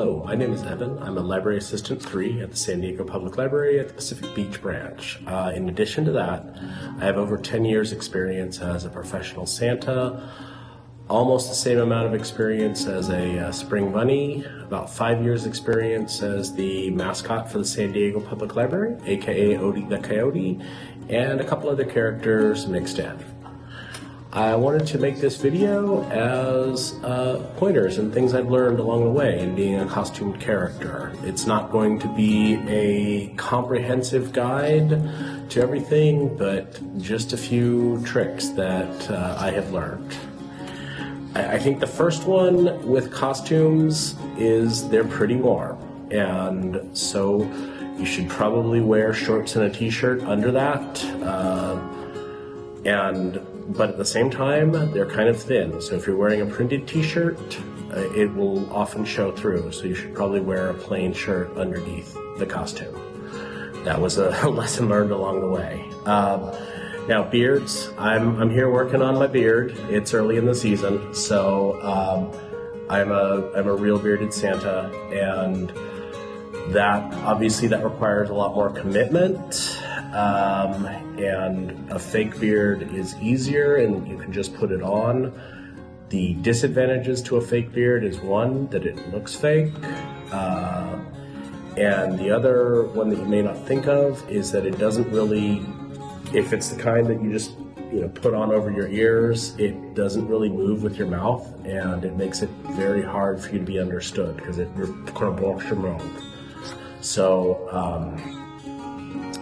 Hello, my name is Evan. I'm a Library Assistant 3 at the San Diego Public Library at the Pacific Beach branch. In addition to that, I have over 10 years experience as a professional Santa, almost the same amount of experience as a spring bunny, about 5 years experience as the mascot for the San Diego Public Library, aka Odie the Coyote, and a couple other characters mixed in. I wanted to make this video as pointers and things I've learned along the way in being a costumed character. It's not going to be a comprehensive guide to everything, but just a few tricks that I have learned. I think the first one with costumes is they're pretty warm, and so you should probably wear shorts and a t-shirt under that. But at the same time, they're kind of thin. So if you're wearing a printed t-shirt, it will often show through. So you should probably wear a plain shirt underneath the costume. That was a lesson learned along the way. Now beards, I'm here working on my beard. It's early in the season, so I'm a real bearded Santa, and that obviously that requires a lot more commitment. And a fake beard is easier and you can just put it on. The disadvantages to a fake beard is one, that it looks fake. And the other one that you may not think of is that it doesn't really, if it's the kind that you just put on over your ears, it doesn't really move with your mouth, and it makes it very hard for you to be understood because it kind of blocks your mouth. So,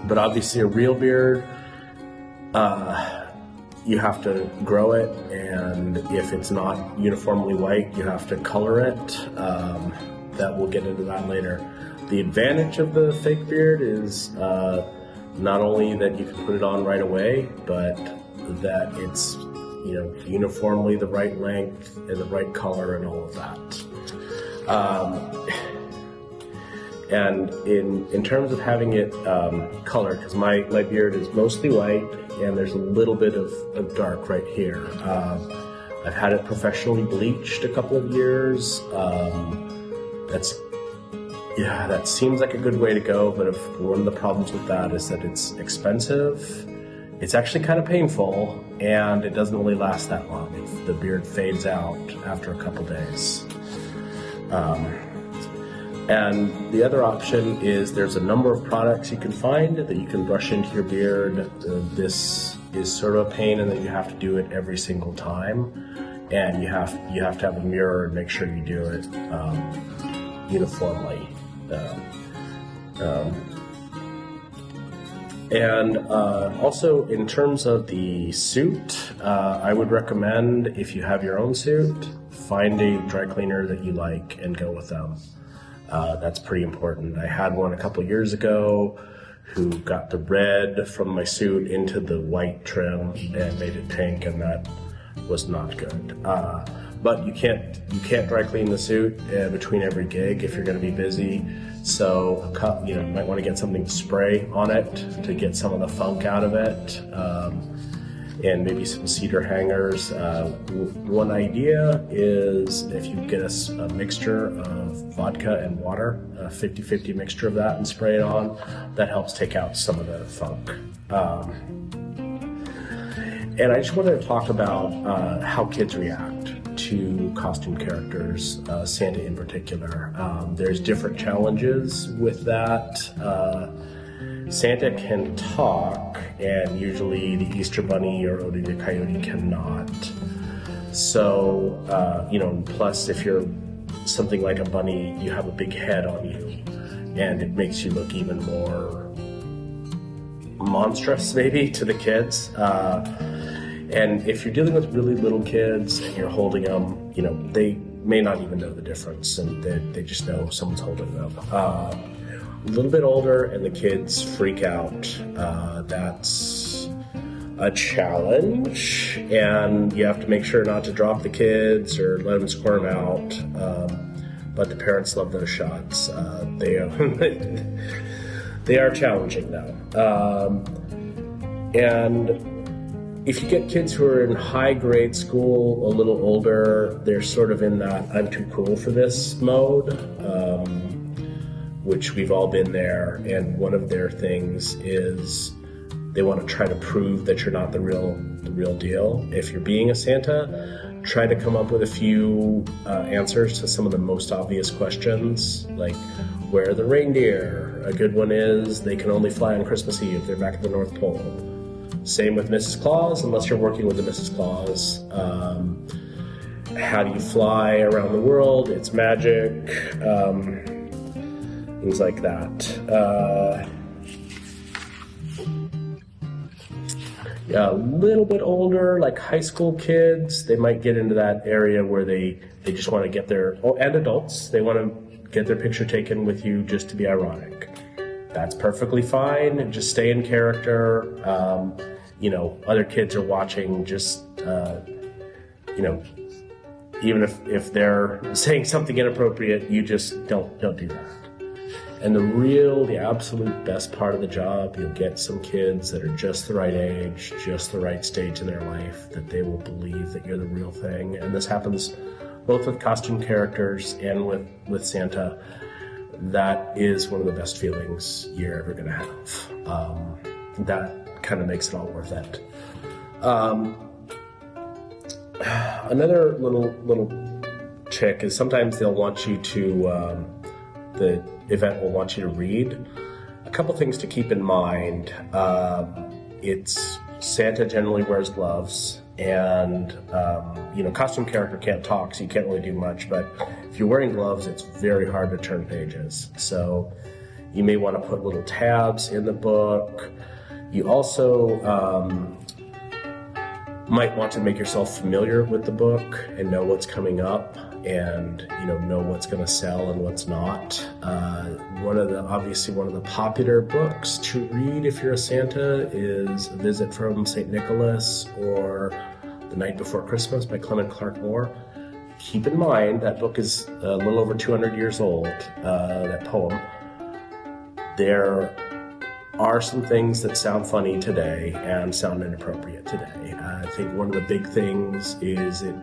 but obviously a real beard, you have to grow it, and if it's not uniformly white, you have to color it. That we'll get into that later. The advantage of the fake beard is not only that you can put it on right away, but that it's uniformly the right length and the right color and all of that. And in terms of having it colored, because my beard is mostly white and there's a little bit of dark right here. I've had it professionally bleached a couple of years. That seems like a good way to go, but one of the problems with that is that it's expensive. It's actually kind of painful, and it doesn't really last that long. The beard fades out after a couple days. And the other option is there's a number of products you can find that you can brush into your beard. This is sort of a pain, and then you have to do it every single time. And you have to have a mirror and make sure you do it uniformly. And also in terms of the suit, I would recommend, if you have your own suit, find a dry cleaner that you like and go with them. That's pretty important. I had one a couple years ago who got the red from my suit into the white trim and made it pink, and that was not good. But you can't dry clean the suit between every gig if you're going to be busy. So you might want to get something to spray on it to get some of the funk out of it. And maybe some cedar hangers. One idea is if you get a mixture of vodka and water, a 50-50 mixture of that, and spray it on, that helps take out some of the funk. And I just wanted to talk about how kids react to costume characters, Santa in particular. There's different challenges with that. Santa can talk, and usually the Easter Bunny or Odie the Coyote cannot. So, plus if you're something like a bunny, you have a big head on you, and it makes you look even more monstrous, maybe, to the kids. And if you're dealing with really little kids and you're holding them, they may not even know the difference, and they just know someone's holding them. A little bit older and the kids freak out. That's a challenge, and you have to make sure not to drop the kids or let them squirm out. But the parents love those shots. They are challenging though. And if you get kids who are in high grade school, a little older, they're sort of in that I'm too cool for this mode, which we've all been there. And one of their things is they want to try to prove that you're not the real deal. If you're being a Santa, try to come up with a few answers to some of the most obvious questions, like where are the reindeer? A good one is they can only fly on Christmas Eve. They're back at the North Pole. Same with Mrs. Claus, unless you're working with the Mrs. Claus. How do you fly around the world? It's magic. Things like that. A little bit older, like high school kids, they might get into that area where they just want to get their, and adults, they want to get their picture taken with you just to be ironic. That's perfectly fine. Just stay in character. Other kids are watching. Just even if they're saying something inappropriate, you just don't do that. And the absolute best part of the job, you'll get some kids that are just the right age, just the right stage in their life, that they will believe that you're the real thing. And this happens both with costume characters and with Santa. That is one of the best feelings you're ever going to have. That kind of makes it all worth it. Another little trick is sometimes they'll want you to, the event will want you to read. A couple things to keep in mind. It's Santa generally wears gloves, and costume character can't talk, so you can't really do much, but if you're wearing gloves, it's very hard to turn pages. So you may want to put little tabs in the book. You also might want to make yourself familiar with the book and know what's coming up, and know what's going to sell and what's not. One of the popular books to read if you're a Santa is A Visit from St. Nicholas or The Night Before Christmas by Clement Clarke Moore. Keep in mind that book is a little over 200 years old, that poem. There are some things that sound funny today and sound inappropriate today. I think one of the big things is it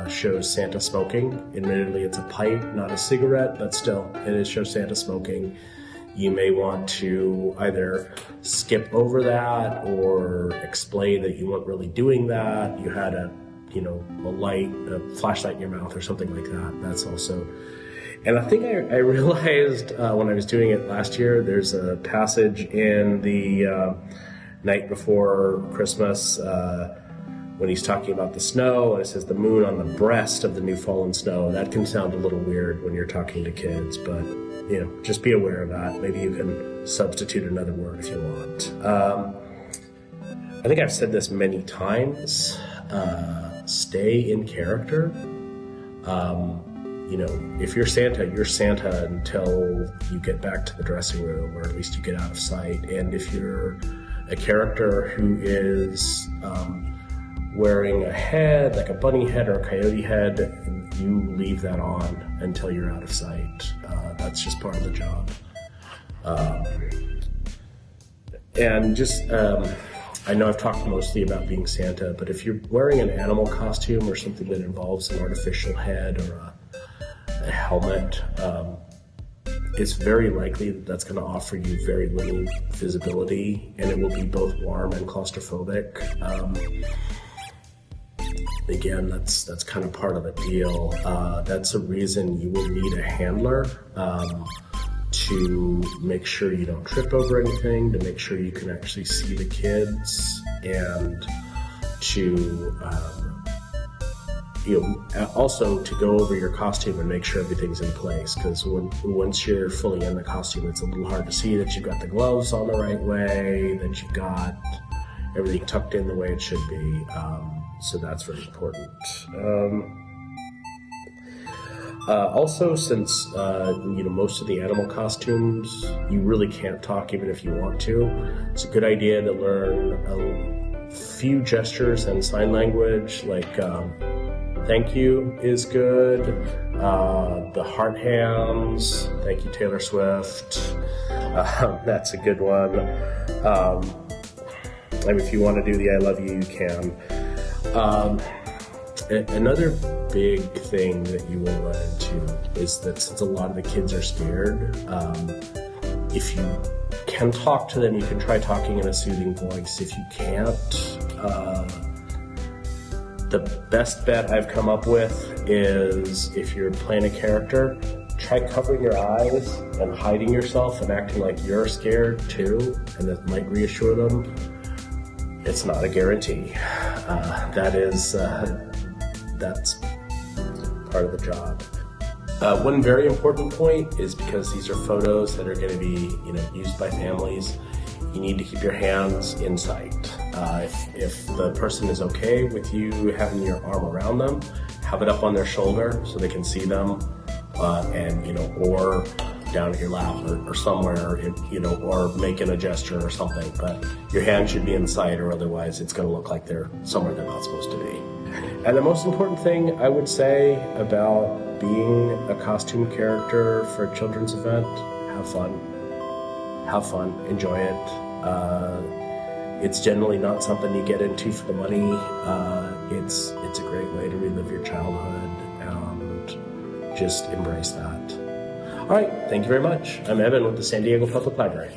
shows Santa smoking. Admittedly, it's a pipe, not a cigarette, but still, it shows Santa smoking. You may want to either skip over that or explain that you weren't really doing that. You had a flashlight in your mouth or something like that. That's also. And I think I realized when I was doing it last year, there's a passage in the Night Before Christmas when he's talking about the snow, and it says the moon on the breast of the new fallen snow. That can sound a little weird when you're talking to kids, but just be aware of that. Maybe you can substitute another word if you want. I think I've said this many times. Stay in character. If you're Santa until you get back to the dressing room, or at least you get out of sight. And if you're a character who is wearing a head, like a bunny head or a coyote head, you leave that on until you're out of sight. That's just part of the job. I know I've talked mostly about being Santa, but if you're wearing an animal costume or something that involves an artificial head or a helmet, it's very likely that's going to offer you very little visibility, and it will be both warm and claustrophobic. Again, that's kind of part of the deal. That's a reason you will need a handler to make sure you don't trip over anything, to make sure you can actually see the kids, and to also to go over your costume and make sure everything's in place, because once you're fully in the costume, it's a little hard to see that you've got the gloves on the right way, that you've got everything tucked in the way it should be. So that's very important. Also, since most of the animal costumes, you really can't talk even if you want to. It's a good idea to learn a few gestures and sign language, like thank you is good. The heart hands, thank you Taylor Swift. That's a good one. And if you want to do the I love you, you can. Another big thing that you will run into is that since a lot of the kids are scared, if you can talk to them, you can try talking in a soothing voice. If you can't, the best bet I've come up with is if you're playing a character, try covering your eyes and hiding yourself and acting like you're scared too, and that might reassure them. It's not a guarantee. That's part of the job. One very important point is because these are photos that are going to be, used by families. You need to keep your hands in sight. If the person is okay with you having your arm around them, have it up on their shoulder so they can see them, or down at your lap or somewhere, or making a gesture or something. But your hand should be in sight, or otherwise it's going to look like they're somewhere they're not supposed to be. And the most important thing I would say about being a costume character for a children's event, have fun, enjoy it. It's generally not something you get into for the money. It's a great way to relive your childhood and just embrace that. All right, thank you very much. I'm Evan with the San Diego Public Library.